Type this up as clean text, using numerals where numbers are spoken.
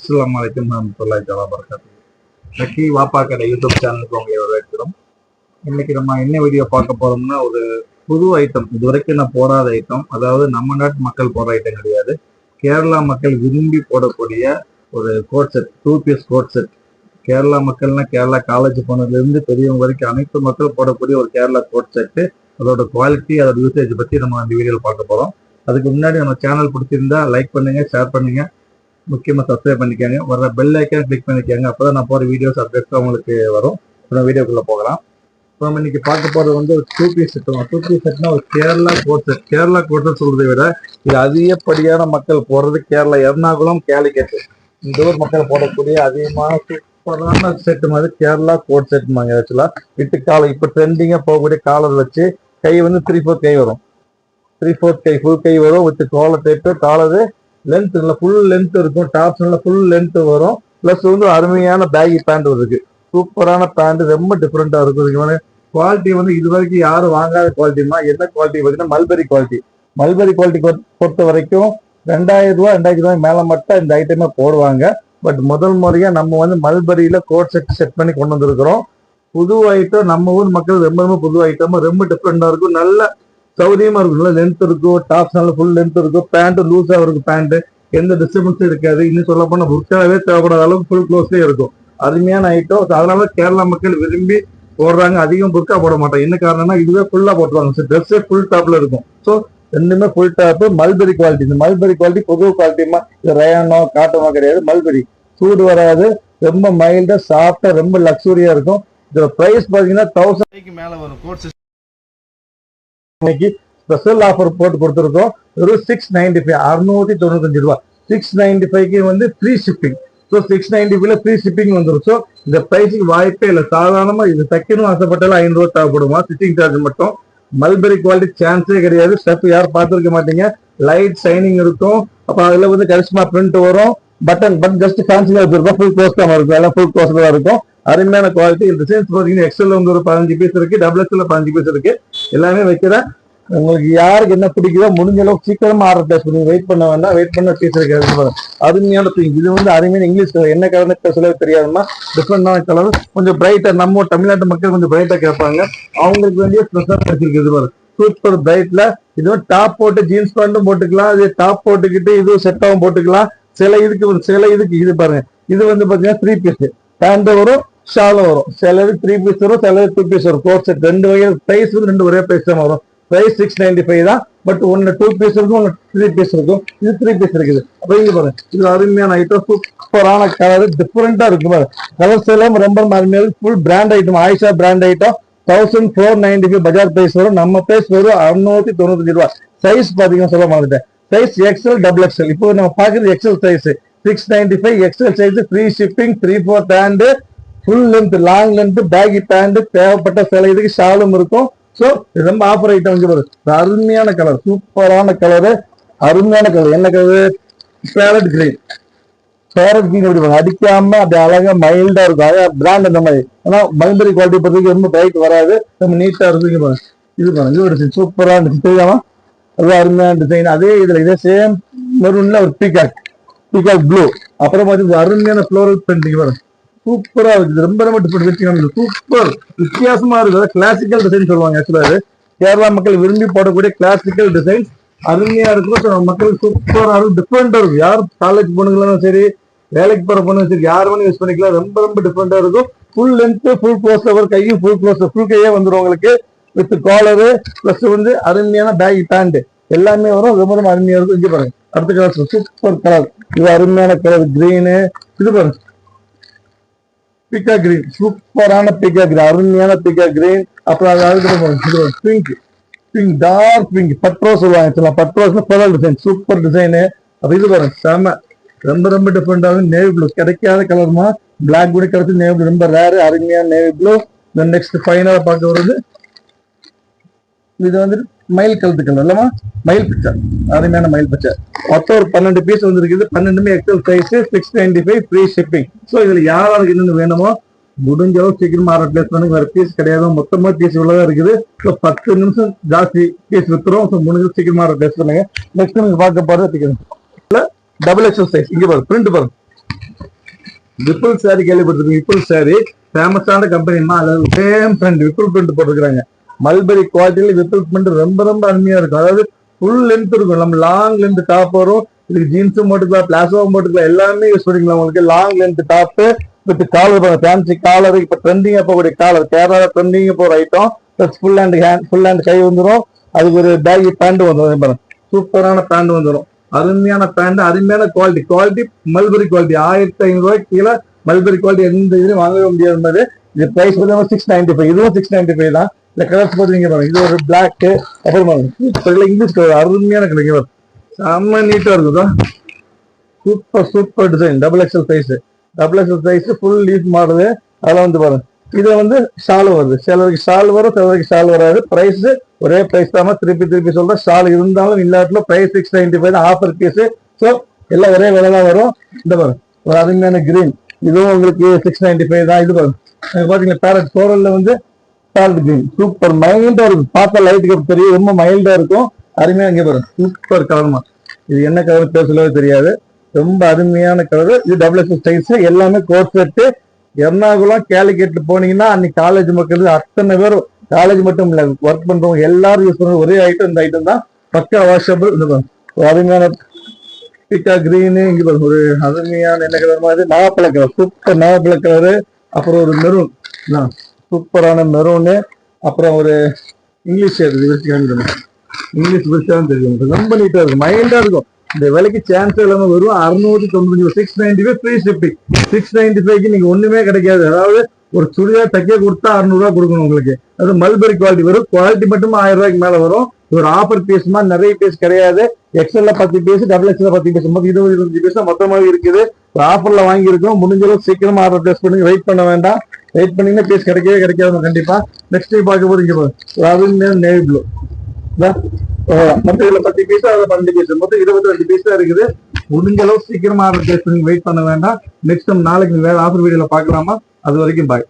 அஸ்ஸலாமு அலைக்கும் வரஹ்மத்துல்லாஹி தஆலா வபரகாத்துஹு. லக்கி வாப்பா கடை யூடியூப் சேனலுக்கு உங்களை வரவேற்கிறோம். இன்னைக்கு நம்ம என்ன வீடியோ பார்க்க போறோம்னா, ஒரு புது ஐட்டம், இது வரைக்கும் நான் போடாத ஐட்டம். அதாவது நம்ம நாட்டு மக்கள் போடுற ஐட்டம் கிடையாது, கேரளா மக்கள் விரும்பி போடக்கூடிய ஒரு coat set, 2 piece coat set. Kerala மக்கள்னா கேரளா காலேஜ் போனதுலேருந்து பெரியவங்க வரைக்கும் அனைத்து மக்கள் போடக்கூடிய ஒரு கேரளா கோட் செட்டு. அதோட குவாலிட்டி, அதோட யூசேஜ் பற்றி நம்ம அந்த வீடியோவில் பார்க்க போகிறோம். அதுக்கு முன்னாடி நம்ம சேனல் பிடிச்சிருந்தா லைக் பண்ணுங்க, ஷேர் பண்ணுங்க, முக்கியமாக சப்ஸ்கிரைப் பண்ணிக்கோங்க. வர பெல் ஐக்கான் கிளிக் பண்ணிக்கோங்க. அப்போ தான் நான் போகிற வீடியோஸ் அப்டேட்ஸ் உங்களுக்கு வரும். இப்போ வீடியோக்குள்ளே போகலாம். இப்போ நம்ம இன்னைக்கு பார்க்க போகிறது வந்து ஒரு 2 பீஸ் செட். 2 பீஸ் செட்னா ஒரு Kerala coat set. Kerala coat set சொல்றதை விட இது அதிகப்படியான மக்கள் போடுறது கேரளா எர்ணாகுளம், கேலிக்கட்டு, இந்த ஊர் மக்கள் போடக்கூடிய அதிகமான சூப்பரான செட்டு மாதிரி கேரளா கோட் செட்மாங்க. ஆக்சுவலாக இட்டு காலம் இப்போ ட்ரெண்டிங்காக போகக்கூடிய காலர் வச்சு கை வந்து 3/4 கை வரும். 3/4 கை ஃபுல் கை வரும் with collar type. Collar length நல்லா ஃபுல் லென்த் இருக்கும். டாப்ஸ் நல்லா ஃபுல் லென்த் வரும். ப்ளஸ் வந்து அருமையான பேகி பேண்ட் இருக்கு. சூப்பரான பேண்ட், ரொம்ப டிஃப்ரெண்டா இருக்கும். குவாலிட்டி வந்து இது வரைக்கும் யாரும் வாங்காத குவாலிட்டிமா. என்ன குவாலிட்டி பார்த்தீங்கன்னா மல்பெரி குவாலிட்டி. மல்பெரி குவாலிட்டி பொறுத்த வரைக்கும் 2000 ரூபா 2000 ரூபாய்க்கு மேல மட்டும் இந்த ஐட்டமே போடுவாங்க. பட் முதல் முறையா நம்ம வந்து மல்பெரியில கோட் செட் பண்ணி கொண்டு வந்திருக்கிறோம். புது ஐட்டம், நம்ம ஊர் மக்கள் ரொம்ப புது ஐட்டம், ரொம்ப டிஃப்ரெண்டா இருக்கும். நல்ல சௌரியமா இருக்கும். நல்லா லென்த் இருக்கும். டாப்ஸ் நல்லா ஃபுல் லென்த் இருக்கும். பேண்ட் லூஸா இருக்கும். பேண்ட் எந்த டிஸ்டர்பன்ஸும் இருக்காது. இன்னும் சொல்ல போனா புர்காவே தேவைப்படாத அளவுக்கு ஃபுல் க்ளோஸ்லேயே இருக்கும். அருமையான ஐட்டம். அதனால கேரளா மக்கள் விரும்பி போடுறாங்க. அதிகம் புர்கா போட மாட்டாங்க. என்ன காரணம்னா இதுவே ஃபுல்லா போட்டுருவாங்க. ட்ரெஸ்ஸே ஃபுல் டாப்ல இருக்கும். ஸோ ரெண்டுமே ஃபுல் டாப். Mulberry quality. இந்த மல்பெரி குவாலிட்டி புது குவாலிட்டிமா. இது ரயானோ காட்டனோ கிடையாது. மல்பெரி சூடு வராது. ரொம்ப மைல்டா சாஃப்டா ரொம்ப லக்ஸூரியா இருக்கும். இதோட பிரைஸ் பாத்தீங்கன்னா 1000 மேல வரும். கோட் இன்னைக்கு ஸ்பெஷல் ஆஃபர் போட்டு கொடுத்துருக்கோம். ஒரு 695, 695 ரூபாய். 695க்கு வந்து ஃப்ரீ ஷிப்பிங். ஸோ 695ல ஃப்ரீ ஷிப்பிங் வந்துடும். ஸோ இந்த பிரைஸுக்கு வாய்ப்பே இல்லை. சாதாரணமா இது தைக்கணும் ஆசைப்பட்டாலும் 500 ரூபா தேவைப்படுமா, ஸ்டிச்சிங் சார்ஜ் மட்டும். மல்பெரி குவாலிட்டி சான்ஸே கிடையாது. ஸ்டெப் யாரும் பார்த்துருக்க மாட்டீங்க. லைட் ஷைனிங் இருக்கும். அப்ப அதுல வந்து கரிஷ்மா பிரிண்ட் வரும். பட்டன் ஜஸ்ட் ஃபேன்சியா வச்சிருக்கோம். ஃபுல் க்ளோஸ் தான் இருக்கும். எல்லாம் ஃபுல் க்ளோஸ் தான் இருக்கும். அருமையான குவாலிட்டி. இந்த டிசைன்ஸ் பார்த்தீங்கன்னா எக்ஸ்எல் வந்து ஒரு 15 பீஸ் இருக்கு, டபுள் 15 பீஸ் இருக்கு. எல்லாமே வைக்கிறேன். உங்களுக்கு யாருக்கு என்ன பிடிக்குதோ முடிஞ்ச அளவுக்கு சீக்கிரமா ஆர்டர் பிளேஸ் பண்ணி வெயிட் பண்ண வேண்டாம். வெயிட் பண்ண பீஸ் இருக்கு. அருமையான பிங்க். இது வந்து அருமையான இங்கிலீஷ் கலர். என்ன கலர்னு சொல்லவே தெரியாதுமா. டிஃப்ரெண்டான கலர். கொஞ்சம் பிரைட்டா, நம்ம தமிழ்நாட்டு மக்கள் கொஞ்சம் பிரைட்டா கேட்பாங்க. அவங்களுக்கு வேண்டிய ஸ்பெஷல் வச்சிருக்கு. சூப்பர் பிரைட்ல இது டாப் போட்டு ஜீன்ஸ் பேண்ட்டும் போட்டுக்கலாம். இது டாப் போட்டுக்கிட்டு இது செட்டாவும் போட்டுக்கலாம். சில இதுக்கு இது பாருங்க. இது வந்து பாத்தீங்கன்னா 3 பீஸ் பேண்ட் வரும், ஷாலும் வரும். சிலது 3 பீஸ் வரும், சிலது 2 பீஸ் வரும். கோட் செட் ரெண்டு வகை பிரைஸ் வந்து ரெண்டு ஒரே பிரைஸ் தான் வரும். பிரைஸ் 695 தான். பட் ஒன்னு 2 பீஸ் இருக்கும், ஒன்னு 3 பீஸ் இருக்கும். இது 3 பீஸ் இருக்குது. அப்ப இங்க பாருங்க, இது அருமையான ஐட்டம். சூப்பரான கலர், டிஃபரெண்டா இருக்கும் பாருங்க. கலர்ஸ் எல்லாம் ரொம்ப அருமையா இருக்கு. Full brand item, Ayesha brand item. 1495 பஜார் பிரைஸ் வரும். நம்ம பிரைஸ் வரும் 695 ரூபாய். சைஸ் பாத்தீங்கன்னா சொல்ல மாட்டேன். Size XL, XXL. இப்போ நம்ம பாக்குறது XL size 695. XL size free shipping, 3/4 pant, full length, long length, baggy pant. தேவைப்பட்ட சில இதுக்கு ஷாலும் இருக்கும். ஸோ ரொம்ப ஆஃபர் ஐட்டம் வந்து பாரு. அருமையான கலர், சூப்பரான கலரு, அருமையான கலர். என்ன colour? Farad green. Farad green எப்படி அடிக்காம அப்படி அழகா மைல்டா இருக்கும். அழகா பிராண்ட் அந்த மாதிரி. ஆனா மல்பெரி குவாலிட்டி பொறுத்தவரைக்கும் ரொம்ப பிரைட் வராது. ரொம்ப நீட்டா இருக்கு. இது பாருங்க, ஒரு சூப்பரா இருந்துச்சு தெரியாமா. அது அருமையான டிசைன். அதே இதுல இதே சேம் மெரூன்ல ஒரு பீகாக் ப்ளூ. அப்புறம் பார்த்தீங்கன்னா அருமையான ஃப்ளோரல் பிரிண்டிங் வரும். சூப்பரா இருக்குது. ரொம்ப டிஃபரெண்ட். சூப்பர் வித்தியாசமா இருக்குது. கிளாசிக்கல் டிசைன் சொல்லுவாங்க. ஆக்சுவலா இது கேரளா மக்கள் விரும்பி போடக்கூடிய கிளாசிக்கல் டிசைன். அருமையா இருக்கும். மக்களுக்கு சூப்பரா இருக்கும், டிஃபரெண்டா இருக்கும். யார் காலேஜ் பொண்ணுங்களும் சரி, வேலைக்கு போற பொண்ணு சரி, யார் வேணும் யூஸ் பண்ணிக்கலாம். ரொம்ப டிஃபரெண்டா இருக்கும். ஃபுல் லென்த், ஃபுல் க்ளோஸ், கையும் ஃபுல் க்ளோஸ், ஃபுல் கையே வந்துடும் உங்களுக்கு. வித் காலரு பிளஸ் வந்து அருமையான பேகி பேண்ட் எல்லாமே வரும். ரொம்ப அருமையா இருக்கும். இங்க பாருங்க, அடுத்த கலர் சூப்பர் கலர். இது அருமையான கலர் கிரீனு. இது பாருங்க பிகா கிரீன், சூப்பரான பிகா கிரீன், அருமையான பிகா கிரீன். அப்புறம் பிங்க், டார்க் பிங்க், பட்ரோ சொல்லுவாங்க. பட்ரோஸ் பெரல் டிசைன், சூப்பர் டிசைனு. அப்ப இது பாருங்க செம, ரொம்ப டிஃபரெண்டாக நேவி ப்ளூ. கிடைக்காத கலர்மா. பிளாக் கூட கிடைச்சி நேவி ப்ளூ ரொம்ப ரேரு. அருமையான நேவி ப்ளூ. நெக்ஸ்ட் ஃபைனலா பார்க்க வருது இது வந்து மயில் கலத்து கலர் இல்லமா, மயில் பச்சை, அருமையான மயில் பச்சை. மொத்தம் ஒரு 12 பீஸ் வந்துருக்குது. 12மே XL size, 695 free shipping. So இதுல யாராருக்கு என்னென்னு வேணுமோ முடிஞ்ச அளவு சீக்கிரமா ஆர்டர் பிளேஸ் பண்ணுங்க. வேற பீஸ் கிடையாது, மொத்தமா பீஸ் இவ்வளவுதான் இருக்குது. ஸோ 10 நிமிஷம் ஜாஸ்தி பீஸ் வித்துரும். ஸோ முடிஞ்ச சீக்கிரமா ஆர்டர் பிளேஸ் பண்ணுங்க. நெக்ஸ்ட் நீங்க பார்க்க போறது XXL சைஸ். இங்க பாருங்க, பிரிண்ட் பாருங்க, விப்புல் சாரி கேள்விப்பட்டிருக்கோம். விப்புல் சாரி ஃபேமஸான கம்பெனிமா, அதாவது சேம் பிரிண்ட் விப்புல் பிரிண்ட் போட்டிருக்காங்க. மல்பெரி குவாலிட்டியில விப்புல் பிரிண்ட் ரொம்ப ரொம்ப அருமையா இருக்கும். அதாவது ஃபுல் லென்த் இருக்கும். நம்ம லாங் லென்த் டாப் வரும். இதுக்கு ஜீன்ஸும் போட்டுக்கலாம், பிளாசோவும் போட்டுக்கலாம், எல்லாமே யூஸ் பண்ணிக்கலாம். உங்களுக்கு long length top with collar, fancy collar, இப்ப ட்ரெண்டிங் போகக்கூடிய காலர், கேரளா ட்ரெண்டிங் போற ஐட்டம். பிளஸ் ஃபுல் ஹேண்ட் கை வந்துடும். அதுக்கு ஒரு பேகி பேண்ட் வந்துடும். சூப்பரான பேண்ட் வந்துடும். அருமையான பேண்ட், அருமையான குவாலிட்டி மல்பெரி குவாலிட்டி. 1500 ரூபாய்க்கு கீழே மல்பெரி குவாலிட்டி எந்த இதுலையும் வாங்கவே முடியாது. இது பிரைஸ் வந்து 695. இதுவும் 695 தான். இந்த கலர்ஸ் பாத்தீங்க பாருங்க. இது ஒரு பிளாக், அப்புறம் இங்கிலீஷ் கலர் அருமையான கிடைக்கும். செம்ம நீட்டா இருக்குதா. Super design. Double XL size full leaf model. அதெல்லாம் வந்து பாருங்க. இதுல வந்து ஷால் வருது. சிலருக்கு ஷால் வரும், சிலருக்கு ஷால் வராது. பிரைஸ் ஒரே பிரைஸ் தான். திருப்பி சொல்றேன். ஷால் இருந்தாலும் இல்லாட்டிலும் பிரைஸ் 695 தான். Offer piece. ஸோ எல்லாம் ஒரே விலை தான் வரும். இந்த பாருங்க ஒரு அருமையான கிரீன். இதுவும் உங்களுக்கு 695 தான். இது பாருங்க பாத்தீங்கன்னா பேரட் ஃப்ளோரல்ல வந்து பேரட் கிரீன் சூப்பர் மைல்டா இருக்கும். பார்த்தா லைட்டுக்கு தெரியும், ரொம்ப மைல்டா இருக்கும். அருமையா இங்க பாருங்க சூப்பர் கலர்மா. இது என்ன கலர் பேர் சொல்லவே தெரியாது. ரொம்ப அருமையான கலர். இது டபுள் எக்ஸ் சைஸ். எல்லாமே கோட் செட்டு. எர்ணாகுளம் கேலிக்கெட்டு போனீங்கன்னா அன்னைக்கு காலேஜ் மக்கள் அத்தனை பேரும், காலேஜ் மட்டும் இல்ல ஒர்க் பண்றவங்க எல்லாரும் யூஸ் பண்ற ஒரே ஐட்டம் இந்த ஐட்டம் தான். பக்கா வாஷபிள். ஒரு அருமையான பிக்கா கிரீனு. இங்க ஒரு அருமையான என்ன கலர் மாதிரி நாகப்பழ கலர், சூப்பர் நாகப்பழ கலரு. அப்புறம் ஒரு மெரூன், சூப்பரான மெரூனு. அப்புறம் ஒரு இங்கிலீஷ் விஷயம் தெரியும். ரொம்ப நீட்டா இருக்கும், மைல்டா இருக்கும். இந்த விலைக்கு சான்ஸ் இல்லாம வரும். 695, 695 ஃப்ரீ ஷிப்பிங். 695க்கு நீங்க ஒண்ணுமே கிடைக்காது. அதாவது ஒரு சுடிதார் தைக்க கொடுத்தா 600 ரூபாய் கொடுக்கணும் உங்களுக்கு. அது மல்பெரி குவாலிட்டி வரும். குவாலிட்டி மட்டும் 1000 ரூபாய்க்கு மேல வரும். ஒரு ஆஃபர் பீஸ் மாதிரி நிறைய பீஸ் கிடையாது. எக்ஸ்எல்ல 10 பீஸ், டபுள் எக்ஸ்எல்ல 10 பீஸ், 20 பீஸ் மொத்தமாக இருக்குது. ஆஃபர்ல வாங்கியிருக்கோம். முடிஞ்ச அளவுக்கு சீக்கிரமா ஆர்டர் பிளேஸ் பண்ணுங்க. வெயிட் பண்ண வேண்டாம். வெயிட் பண்ணீங்கன்னா பீஸ் கிடைக்கவே கிடைக்காது கண்டிப்பா. நெக்ஸ்ட் டைம் பார்க்க போது இங்க பாருங்க நேவி ப்ளூ. மொத்தம் இதுல 10 பீஸ், அதுல 12 பீஸ், மொத்தம் 22 பீஸ் தான் இருக்குது. முடிஞ்ச அளவுக்கு சீக்கிரமா ஆர்டர் பிளேஸ் பண்ணி வெயிட் பண்ண வேண்டாம். நெக்ஸ்ட் டைம் நாளைக்கு வேற ஆஃபர் வீடியோல பார்க்கலாமா? அது வரைக்கும் பாய்.